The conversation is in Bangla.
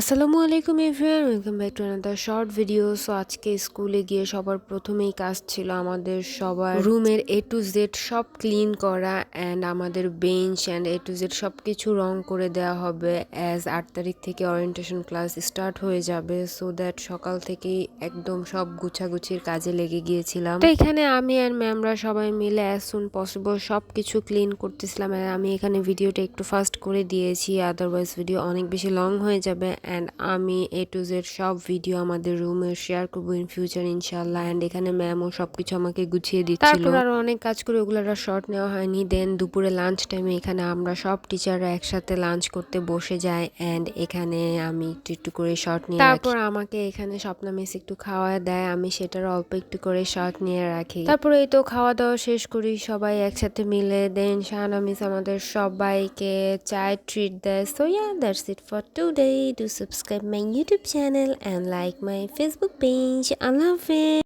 আসসালামু আলাইকুম everyone, welcome back to another short video. So আজকে স্কুলে গিয়ে সবার প্রথমেই কাজ ছিল আমাদের সবার রুমের এ টু জেড সব ক্লিন করা অ্যান্ড আমাদের bench and A to Z সব কিছু রং করে দেওয়া হবে অ্যাজ 8 তারিখ থেকে ওরিয়েন্টেশন ক্লাস স্টার্ট হয়ে যাবে। সো দ্যাট সকাল থেকেই একদম সব গুছাগুছির কাজে লেগে গিয়েছিলাম। তো এখানে আমি আর ম্যামরা সবাই মিলে অ্যাজ সুন পসিবল সব কিছু ক্লিন করতেছিলাম। আমি এখানে ভিডিওটা একটু ফাস্ট করে দিয়েছি, আদারওয়াইজ ভিডিও অনেক বেশি লং হয়ে যাবে। অ্যান্ড আমি এ টু জেড সব ভিডিও আমাদের রুমে শেয়ার করবো ইন ফিউচার ইনশাল্লাহ। অ্যান্ড এখানে ম্যামও সবকিছু আমাকে গুছিয়ে দিচ্ছিল। তারপর আরো অনেক কাজ করে ওগুলোর শর্ট নেওয়া হয়নি। দেন দুপুরে লাঞ্চ টাইমে এখানে আমরা সব টিচাররা একসাথে লাঞ্চ করতে বসে যাই অ্যান্ড এখানে আমি একটু একটু করে শর্ট নিয়ে তারপর আমাকে এখানে স্বপ্না মিস একটু খাওয়া দেয়, আমি সেটার অল্প একটু করে শর্ট নিয়ে রাখি। তারপরে এই তো খাওয়া দাওয়া শেষ করি সবাই একসাথে মিলে। দেন শাহানা মিস আমাদের সবাইকে চায় ট্রিট দেয়। So yeah, that's it for today. Do subscribe my YouTube channel and like my Facebook page. I love it.